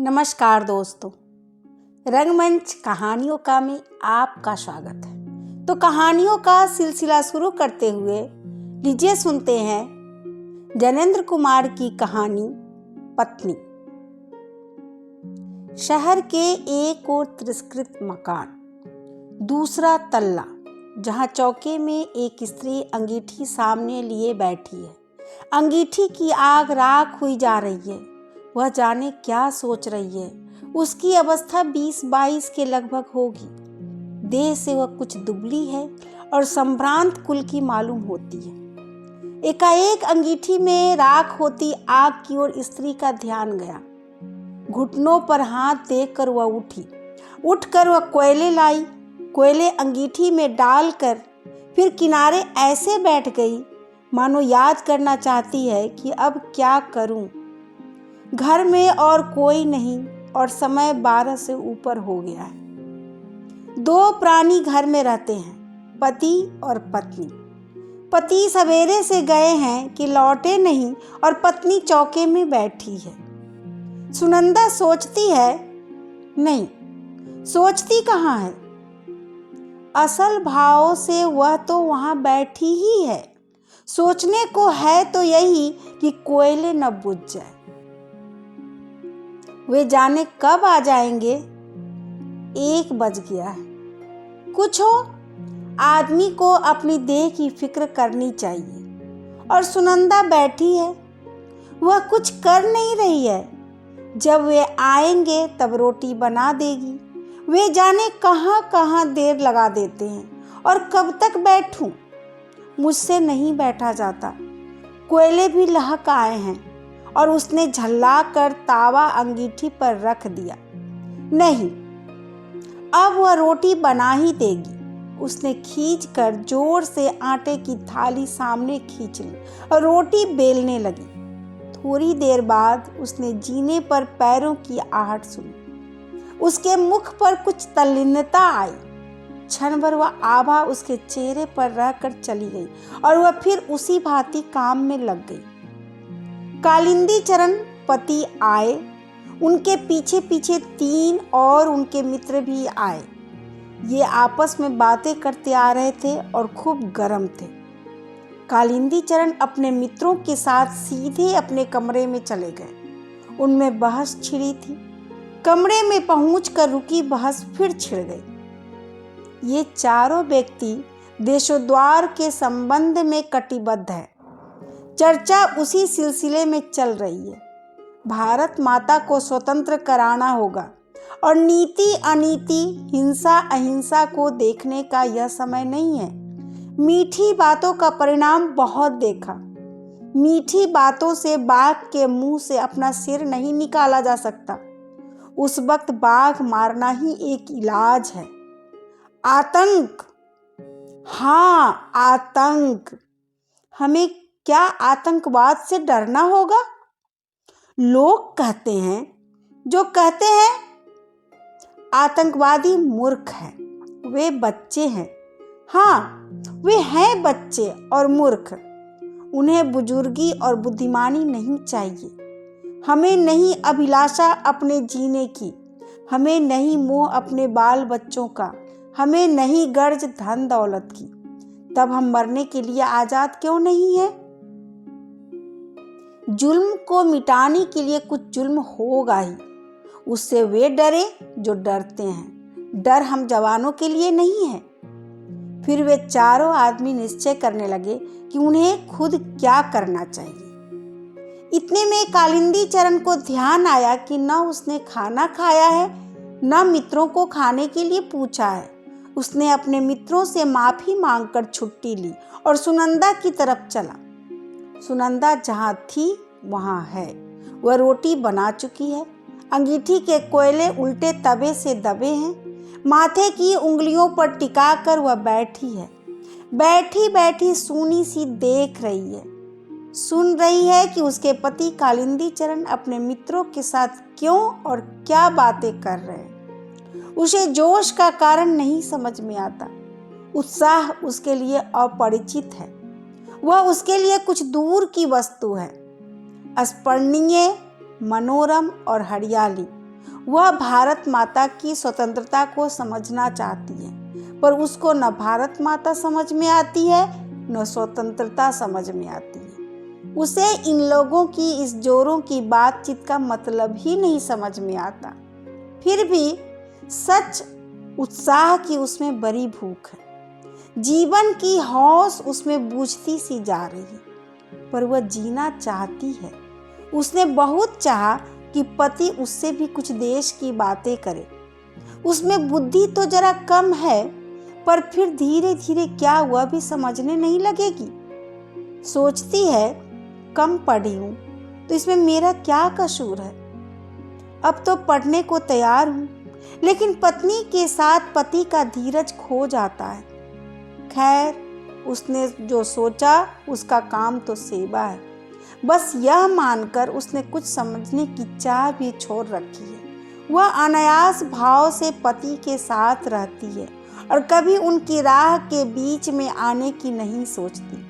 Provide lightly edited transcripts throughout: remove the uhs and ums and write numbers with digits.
नमस्कार दोस्तों, रंगमंच कहानियों का में आपका स्वागत है। तो कहानियों का सिलसिला शुरू करते हुए लीजिए सुनते हैं जनेंद्र कुमार की कहानी पत्नी। शहर के एक और तिरस्कृत मकान, दूसरा तल्ला, जहां चौके में एक स्त्री अंगीठी सामने लिए बैठी है। अंगीठी की आग राख हुई जा रही है। वह जाने क्या सोच रही है। उसकी अवस्था 20-22 के लगभग होगी। देह से वह कुछ दुबली है और संभ्रांत कुल की मालूम होती है। एकाएक अंगीठी में राख होती आग की ओर स्त्री का ध्यान गया। घुटनों पर हाथ देकर वह उठकर वह कोयले लाई। कोयले अंगीठी में डालकर फिर किनारे ऐसे बैठ गई मानो याद करना चाहती है कि अब क्या करूं। घर में और कोई नहीं और समय 12 से ऊपर हो गया है। दो प्राणी घर में रहते हैं, पति और पत्नी। पति सवेरे से गए हैं कि लौटे नहीं और पत्नी चौके में बैठी है। सुनंदा सोचती है, नहीं, सोचती कहाँ है। असल भाव से वह तो वहां बैठी ही है। सोचने को है तो यही कि कोयले न बुझ जाए। वे जाने कब आ जाएंगे। 1 बज गया है। कुछ हो, आदमी को अपनी देह की फिक्र करनी चाहिए। और सुनंदा बैठी है, वह कुछ कर नहीं रही है। जब वे आएंगे तब रोटी बना देगी। वे जाने कहाँ कहाँ देर लगा देते हैं और कब तक बैठूं। मुझसे नहीं बैठा जाता। कोयले भी लहक आए हैं और उसने झल्ला कर तावा अंगीठी पर रख दिया। नहीं, अब वह रोटी बना ही देगी। उसने खींच कर जोर से आटे की थाली सामने खींच ली और रोटी बेलने लगी। थोड़ी देर बाद उसने जीने पर पैरों की आहट सुनी। उसके मुख पर कुछ तल्लीनता आई। क्षण भर वह आभा उसके चेहरे पर रहकर चली गई और वह फिर उसी भांति काम में लग गई। कालिंदी चरण पति आए। उनके पीछे पीछे 3 और उनके मित्र भी आए। ये आपस में बातें करते आ रहे थे और खूब गर्म थे। कालिंदी चरण अपने मित्रों के साथ सीधे अपने कमरे में चले गए। उनमें बहस छिड़ी थी। कमरे में पहुंचकर रुकी बहस फिर छिड़ गई। ये चारों व्यक्ति देशोद्धार के संबंध में कटिबद्ध है। चर्चा उसी सिलसिले में चल रही है। भारत माता को स्वतंत्र कराना होगा और नीति अनीति, हिंसा अहिंसा को देखने का यह समय नहीं है। मीठी बातों का परिणाम बहुत देखा। मीठी बातों से बाघ के मुंह से अपना सिर नहीं निकाला जा सकता। उस वक्त बाघ मारना ही एक इलाज है। आतंक, हाँ आतंक। हमें क्या आतंकवाद से डरना होगा? लोग कहते हैं, जो कहते हैं आतंकवादी मूर्ख हैं। वे बच्चे हैं। हाँ, वे हैं बच्चे और मूर्ख। उन्हें बुजुर्गी और बुद्धिमानी नहीं चाहिए। हमें नहीं अभिलाषा अपने जीने की। हमें नहीं मोह अपने बाल बच्चों का। हमें नहीं गर्ज धन दौलत की। तब हम मरने के लिए आजाद क्यों नहीं है? जुल्म को मिटाने के लिए कुछ जुल्म होगा ही। उससे वे डरे जो डरते हैं। डर हम जवानों के लिए नहीं है। फिर वे चारों आदमी निश्चय करने लगे कि उन्हें खुद क्या करना चाहिए। इतने में कालिंदी चरण को ध्यान आया कि न उसने खाना खाया है, न मित्रों को खाने के लिए पूछा है। उसने अपने मित्रों से माफी मांगकर छुट्टी ली और सुनंदा की तरफ चला। सुनंदा जहाँ थी वहाँ है। वह रोटी बना चुकी है। अंगीठी के कोयले उल्टे तवे से दबे हैं। माथे की उंगलियों पर टिकाकर वह बैठी है। बैठी बैठी सूनी सी देख रही है। सुन रही है कि उसके पति कालिंदी चरण अपने मित्रों के साथ क्यों और क्या बातें कर रहे हैं। उसे जोश का कारण नहीं समझ में आता। उत्साह उसके लिए अपरिचित है। वह उसके लिए कुछ दूर की वस्तु है। स्पर्णीय, मनोरम और हरियाली वह भारत माता की स्वतंत्रता को समझना चाहती है, पर उसको न भारत माता समझ में आती है न स्वतंत्रता समझ में आती है। उसे इन लोगों की इस जोरों की बातचीत का मतलब ही नहीं समझ में आता। फिर भी सच उत्साह की उसमें बड़ी भूख है। जीवन की हौस उसमें बुझती सी जा रही है, पर वह जीना चाहती है। उसने बहुत चाहा कि पति उससे भी कुछ देश की बातें करे। उसमें बुद्धि तो जरा कम है, पर फिर धीरे धीरे क्या हुआ भी समझने नहीं लगेगी। सोचती है कम पढ़ी हूं तो इसमें मेरा क्या कसूर है। अब तो पढ़ने को तैयार हूं, लेकिन पत्नी के साथ पति का धीरज खो जाता है। खैर, उसने जो सोचा उसका काम तो सेवा है। बस यह मानकर उसने कुछ समझने की चाह भी छोड़ रखी है। वह अनायास भाव से पति के साथ रहती है और कभी उनकी राह के बीच में आने की नहीं सोचती।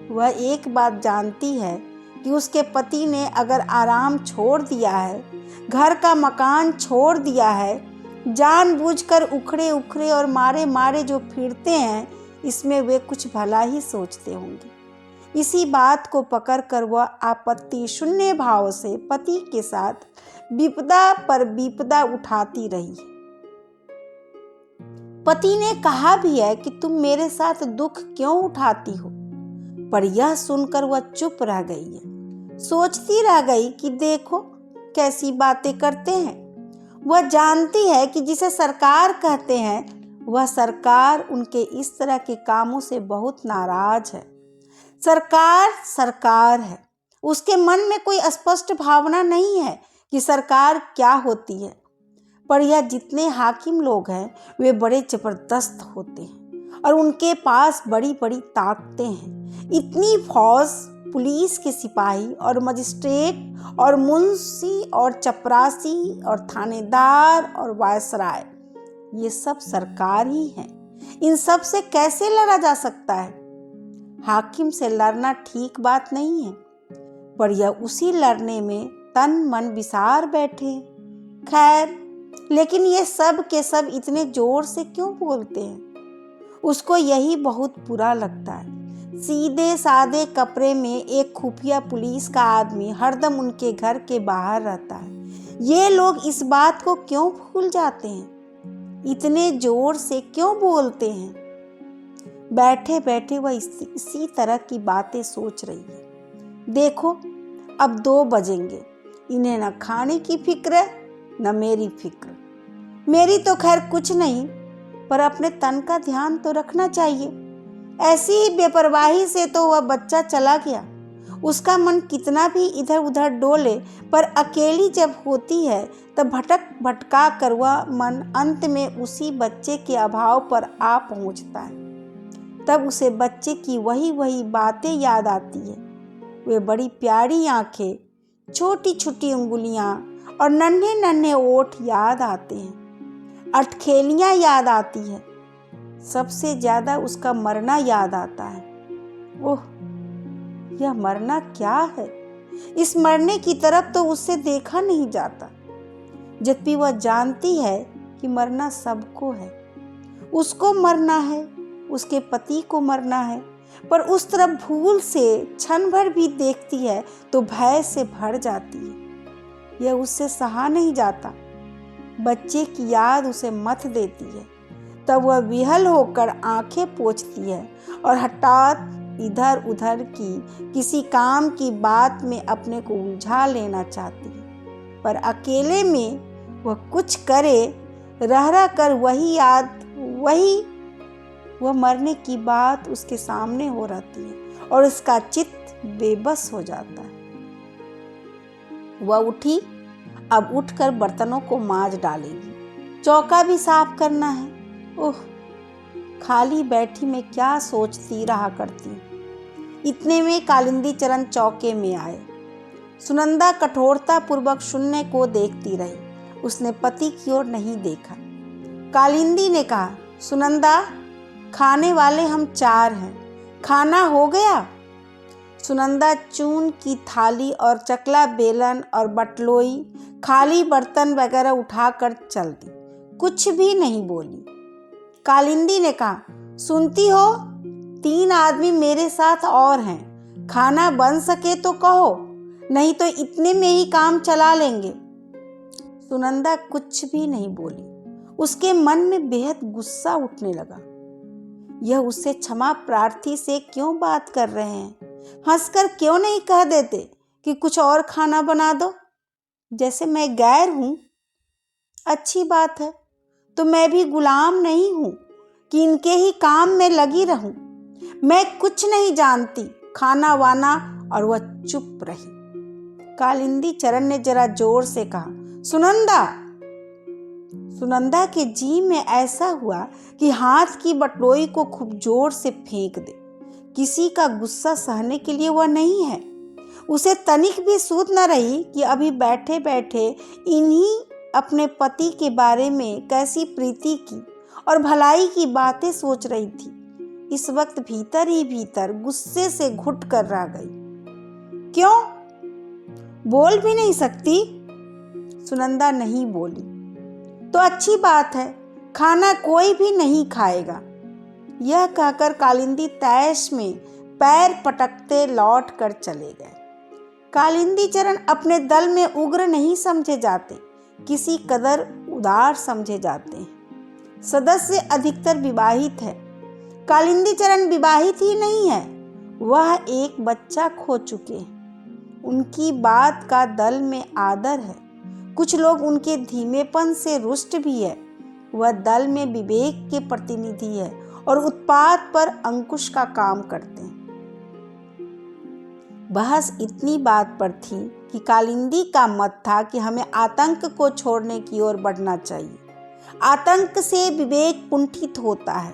वह एक बात जानती है कि उसके पति ने अगर आराम छोड़ दिया है, घर का मकान छोड़ दिया है, जानबूझकर उखड़े उखड़े और मारे मारे जो फिरते हैं, इसमें वे कुछ भला ही सोचते होंगे। इसी बात को पकड़कर वह आपत्ति शून्य भाव से पति के साथ विपदा पर विपदा उठाती रही। पति ने कहा भी है कि तुम मेरे साथ दुख क्यों उठाती हो, पर यह सुनकर वह चुप रह गई है। सोचती रह गई कि देखो कैसी बातें करते हैं। वह जानती है कि जिसे सरकार कहते हैं, वह सरकार उनके इस तरह के कामों से बहुत नाराज है। सरकार सरकार है, उसके मन में कोई स्पष्ट भावना नहीं है कि सरकार क्या होती है। पर यह जितने हाकिम लोग हैं वे बड़े जबरदस्त होते हैं और उनके पास बड़ी बड़ी ताकतें हैं। इतनी फौज, पुलिस के सिपाही और मजिस्ट्रेट और मुंशी और चपरासी और थानेदार और वायसराय, ये सब सरकार ही हैं। इन सब से कैसे लड़ा जा सकता है? हाकिम से लड़ना ठीक बात नहीं है, पर यह उसी लड़ने में तन मन विसार बैठे। खैर, लेकिन ये सब के सब इतने जोर से क्यों बोलते हैं? उसको यही बहुत बुरा लगता है। सीधे सादे कपड़े में एक खुफिया पुलिस का आदमी हरदम उनके घर के बाहर रहता है। ये लोग इस बात को क्यों भूल जाते हैं? इतने जोर से क्यों बोलते हैं? बैठे बैठे वह इसी तरह की बातें सोच रही है। देखो, अब 2 बजेंगे, इन्हें न खाने की फिक्र है न मेरी फिक्र। मेरी तो खैर कुछ नहीं, पर अपने तन का ध्यान तो रखना चाहिए। ऐसी ही बेपरवाही से तो वह बच्चा चला गया। उसका मन कितना भी इधर उधर डोले, पर अकेली जब होती है तब भटक भटका कर वह मन अंत में उसी बच्चे के अभाव पर आ पहुंचता है। तब उसे बच्चे की वही वही बातें याद आती है। वे बड़ी प्यारी आंखें, छोटी छोटी उंगलियां और नन्हे नन्हे ओठ याद आते हैं। अटखेलियां याद आती है। सबसे ज्यादा उसका मरना याद आता है। ओह, यह मरना क्या है? इस मरने की तरफ तो उससे देखा नहीं जाता, जबकि वह जानती है कि मरना सबको है। उसको मरना है, उसके पति को मरना है, पर उस तरफ भूल से क्षण भर भी देखती है तो भय से भर जाती है। यह उससे सहा नहीं जाता। बच्चे की याद उसे मत देती है। तब वह विहल होकर आंखें पोंछती है और हठात इधर उधर की किसी काम की बात में अपने को उलझा लेना चाहती है, पर अकेले में वह कुछ करे, रह रह कर वही याद, वह मरने की बात उसके सामने हो रहती है और उसका चित्त बेबस हो जाता है। वह उठी, अब उठकर बर्तनों को मांज डालेगी, चौका भी साफ करना है। ओह, खाली बैठी मैं क्या सोचती रहा करती। इतने में कालिंदी चरण चौके में आए। सुनंदा कठोरता पूर्वक शून्य को देखती रही। उसने पति की ओर नहीं देखा। कालिंदी ने कहा, सुनंदा, खाने वाले हम 4 हैं, खाना हो गया? सुनंदा चून की थाली और चकला बेलन और बटलोई, खाली बर्तन वगैरह उठाकर चल दी, कुछ भी नहीं बोली। कालिंदी ने कहा, सुनती हो, 3 आदमी मेरे साथ और हैं, खाना बन सके तो कहो, नहीं तो इतने में ही काम चला लेंगे। सुनंदा कुछ भी नहीं बोली। उसके मन में बेहद गुस्सा उठने लगा। यह उससे क्षमा प्रार्थी से क्यों बात कर रहे हैं? हंसकर क्यों नहीं कह देते कि कुछ और खाना बना दो, जैसे मैं गैर हूं? अच्छी बात है, तो मैं भी गुलाम नहीं हूं कि इनके ही काम में लगी रहूं। मैं कुछ नहीं जानती खाना वाना। और वह चुप रही। कालिंदी चरण ने जरा जोर से कहा, सुनंदा। सुनंदा के जी में ऐसा हुआ कि हाथ की बटलोई को खूब जोर से फेंक दे। किसी का गुस्सा सहने के लिए वह नहीं है। उसे तनिक भी सूझ न रही कि अभी बैठे बैठे इन्हीं अपने पति के बारे में कैसी प्रीति की और भलाई की बातें सोच रही थी। इस वक्त भीतर ही भीतर गुस्से से घुट कर रह गई। क्यों? बोल भी नहीं सकती? सुनंदा नहीं बोली। तो अच्छी बात है, खाना कोई भी नहीं खाएगा। यह कहकर कालिंदी तैश में पैर पटकते लौट कर चले गए। कालिंदी चरण अपने दल में उग्र नहीं समझे जाते, किसी कदर उदार समझे जाते हैं। सदस्य अधिकतर विवाहित है। कालिंदी चरण विवाहित ही नहीं है, वह एक बच्चा खो चुके हैं। उनकी बात का दल में आदर है। कुछ लोग उनके धीमेपन से रुष्ट भी है। वह दल में विवेक के प्रतिनिधि है और उत्पात पर अंकुश का काम करते हैं। बहस इतनी बात पर थी कि कालिंदी का मत था कि हमें आतंक को छोड़ने की ओर बढ़ना चाहिए। आतंक से विवेक कुंठित होता है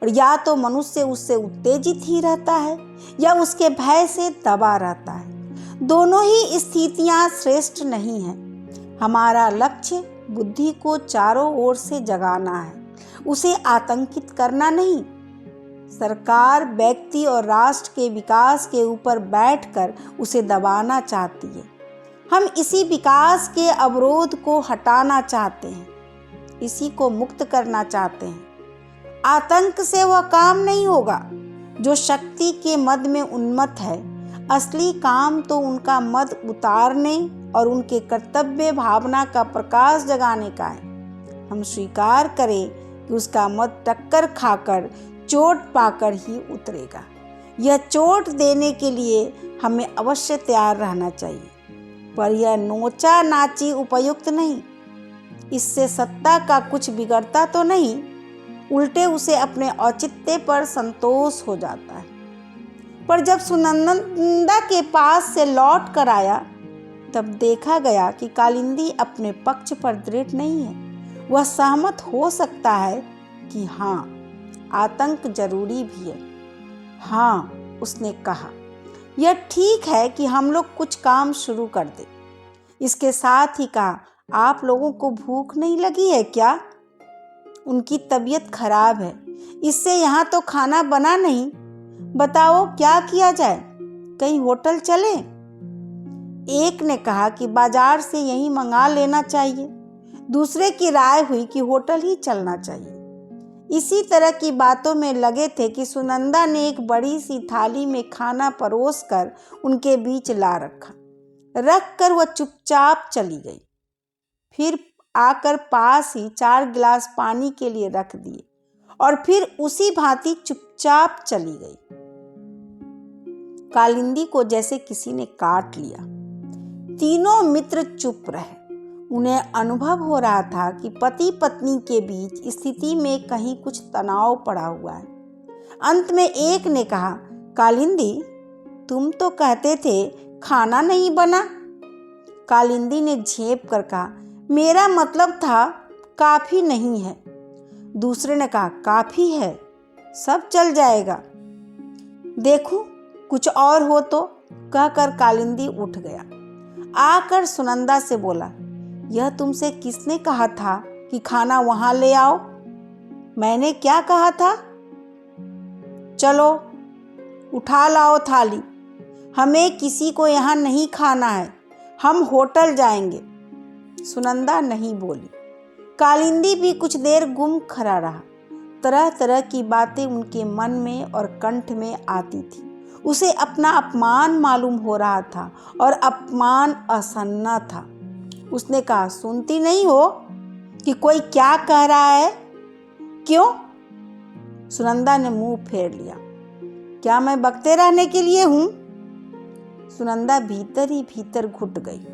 और या तो मनुष्य उससे उत्तेजित ही रहता है या उसके भय से दबा रहता है। दोनों ही स्थितियां श्रेष्ठ नहीं हैं। हमारा लक्ष्य बुद्धि को चारों ओर से जगाना है, उसे आतंकित करना नहीं। सरकार व्यक्ति और राष्ट्र के विकास के ऊपर बैठकर उसे दबाना चाहती है। हम इसी विकास के अवरोध को हटाना चाहते हैं, इसी को मुक्त करना चाहते हैं। आतंक से वह काम नहीं होगा जो शक्ति के मद में उन्मत्त है। असली काम तो उनका मद उतारने और उनके कर्तव्य भावना का प्रकाश जगाने का है। हम स्वीकार करें कि उसका मद टक्कर खाकर चोट पाकर ही उतरेगा। यह चोट देने के लिए हमें अवश्य तैयार रहना चाहिए, पर यह नोचा नाची उपयुक्त नहीं। इससे सत्ता का कुछ बिगड़ता तो नहीं, उल्टे उसे अपने औचित्य पर संतोष हो जाता है। पर जब सुनंदा के पास से लौट कर आया तब देखा गया कि कालिंदी अपने पक्ष पर दृढ़ नहीं है। वह सहमत हो सकता है कि हाँ, आतंक जरूरी भी है। हाँ, उसने कहा, यह ठीक है कि हम लोग कुछ काम शुरू कर दें। इसके साथ ही कहा, आप लोगों को भूख नहीं लगी है क्या? उनकी तबीयत खराब है, इससे यहाँ तो खाना बना नहीं। बताओ क्या किया जाए? कहीं होटल चले? एक ने कहा कि बाजार से यहीं मंगा लेना चाहिए। दूसरे की राय हुई कि होटल ही चलना चाहिए। इसी तरह की बातों में लगे थे कि सुनंदा ने एक बड़ी सी थाली में खाना परोसकर उनके बीच ला रख कर वह चुपचाप चली गई। फिर आकर पास ही 4 गिलास पानी के लिए रख दिए और फिर उसी भांति चुपचाप चली गई। कालिंदी को जैसे किसी ने काट लिया। तीनों मित्र चुप रहे। उन्हें अनुभव हो रहा था कि पति पत्नी के बीच स्थिति में कहीं कुछ तनाव पड़ा हुआ है। अंत में एक ने कहा, कालिंदी, तुम तो कहते थे खाना नहीं बना। कालिंदी ने झेप कर कहा, मेरा मतलब था काफी नहीं है। दूसरे ने कहा, काफी है, सब चल जाएगा। देखूं कुछ और हो तो, कहकर कालिंदी उठ गया। आकर सुनंदा से बोला, यह तुमसे किसने कहा था कि खाना वहां ले आओ? मैंने क्या कहा था? चलो उठा लाओ थाली। हमें किसी को यहाँ नहीं खाना है, हम होटल जाएंगे। सुनंदा नहीं बोली। कालिंदी भी कुछ देर गुम खड़ा रहा। तरह तरह की बातें उनके मन में और कंठ में आती थी। उसे अपना अपमान मालूम हो रहा था और अपमान असहनीय था। उसने कहा, सुनती नहीं हो कि कोई क्या कह रहा है? क्यों? सुनंदा ने मुंह फेर लिया। क्या मैं बकते रहने के लिए हूं? सुनंदा भीतर ही भीतर घुट गई।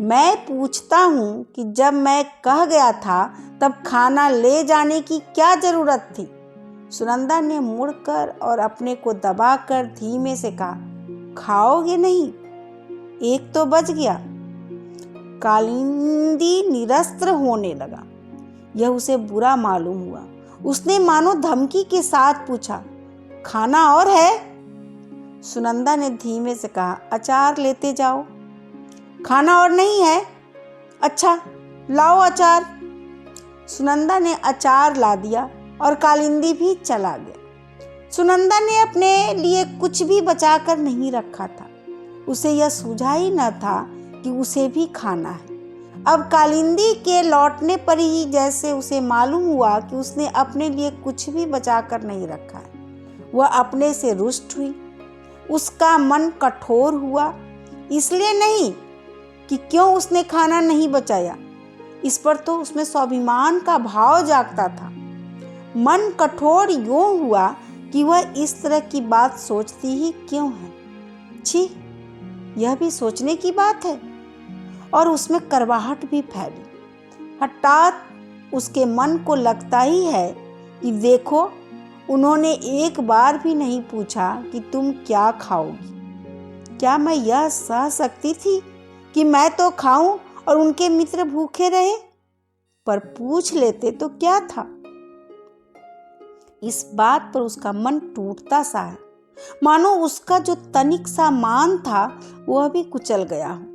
मैं पूछता हूं कि जब मैं कह गया था तब खाना ले जाने की क्या जरूरत थी? सुनंदा ने मुड़कर और अपने को दबाकर धीमे से कहा, खाओगे नहीं? एक तो बच गया। कालिंदी निरस्त्र होने लगा। यह उसे बुरा मालूम हुआ। उसने मानो धमकी के साथ पूछा, खाना और है? सुनंदा ने धीमे से कहा, अचार लेते जाओ। खाना और नहीं है? अच्छा, लाओ अचार। सुनंदा ने अचार ला दिया और कालिंदी भी चला गया। सुनंदा ने अपने लिए कुछ भी बचाकर नहीं रखा था। उसे यह सूझा ही न था कि उसे भी खाना है। अब कालिंदी के लौटने पर ही जैसे उसे मालूम हुआ कि उसने अपने लिए कुछ भी बचाकर नहीं रखा है। वह अपने से रुष्ट हुई। उसका मन कठोर हुआ, इसलिए नहीं कि क्यों उसने खाना नहीं बचाया, इस पर तो उसमें स्वाभिमान का भाव जागता था। मन कठोर यूं हुआ कि वह इस तरह की बात सोचती ही क्यों है। छी, यह भी सोचने की बात है। और उसमें करवाहट भी फैली। हठात उसके मन को लगता ही है कि देखो, उन्होंने एक बार भी नहीं पूछा कि तुम क्या खाओगी। क्या मैं यह सह सकती थी कि मैं तो खाऊं और उनके मित्र भूखे रहे? पर पूछ लेते तो क्या था? इस बात पर उसका मन टूटता सा है, मानो उसका जो तनिक सा मान था वह भी कुचल गया हो।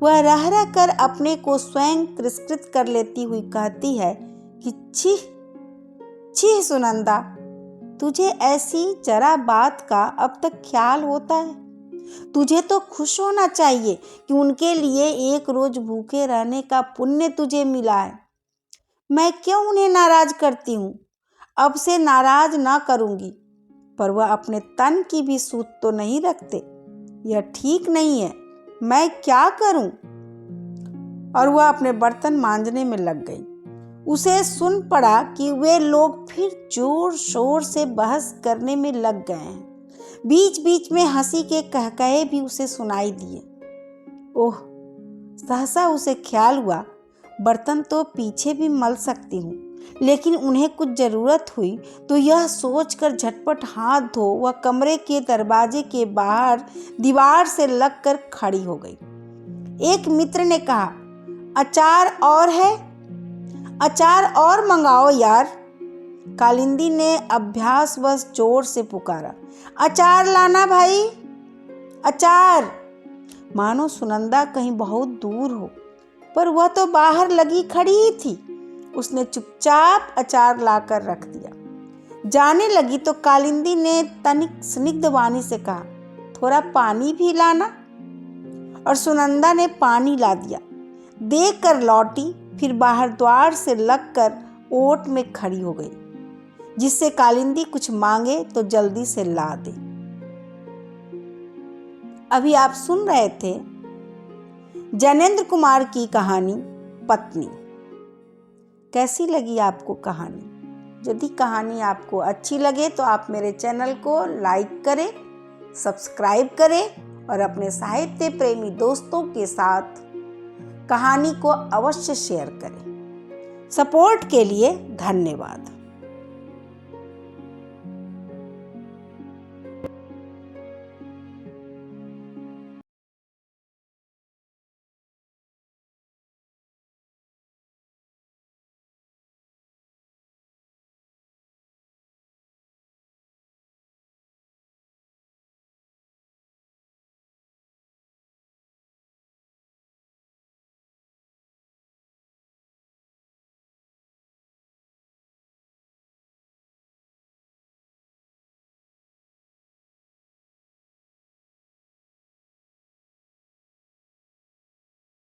वह रह रह कर अपने को स्वयं तिरस्कृत कर लेती हुई कहती है कि छी छी सुनंदा, तुझे ऐसी जरा बात का अब तक ख्याल होता है? तुझे तो खुश होना चाहिए कि उनके लिए एक रोज भूखे रहने का पुण्य तुझे मिला है। मैं क्यों उन्हें नाराज करती हूँ? अब से नाराज ना करूँगी। पर वह अपने तन की भी सूध तो नहीं रखते। यह ठीक नहीं है, मैं क्या करूं? और वह अपने बर्तन मांजने में लग गई। उसे सुन पड़ा कि वे लोग फिर जोर शोर से बहस करने में लग गए हैं। बीच बीच में हंसी के कहकहे भी उसे सुनाई दिए। ओह, सहसा उसे ख्याल हुआ, बर्तन तो पीछे भी मल सकती हूँ, लेकिन उन्हें कुछ जरूरत हुई तो यह सोचकर झटपट हाथ धो वह कमरे के दरवाजे के बाहर दीवार से लगकर खड़ी हो गई। एक मित्र ने कहा, अचार और है? अचार और मंगाओ यार। कालिंदी ने अभ्यासवश जोर से पुकारा, अचार लाना भाई, अचार। मानो सुनंदा कहीं बहुत दूर हो, पर वह तो बाहर लगी खड़ी ही थी। उसने चुपचाप अचार लाकर रख दिया। जाने लगी तो कालिंदी ने तनिक स्निग्ध वाणी से कहा, थोड़ा पानी भी लाना। और सुनंदा ने पानी ला दिया, देख कर लौटी, फिर बाहर द्वार से लगकर ओट में खड़ी हो गई, जिससे कालिंदी कुछ मांगे तो जल्दी से ला दे। अभी आप सुन रहे थे जैनेंद्र कुमार की कहानी पत्नी। कैसी लगी आपको कहानी? यदि कहानी आपको अच्छी लगे तो आप मेरे चैनल को लाइक करें, सब्सक्राइब करें और अपने साहित्य प्रेमी दोस्तों के साथ कहानी को अवश्य शेयर करें। सपोर्ट के लिए धन्यवाद।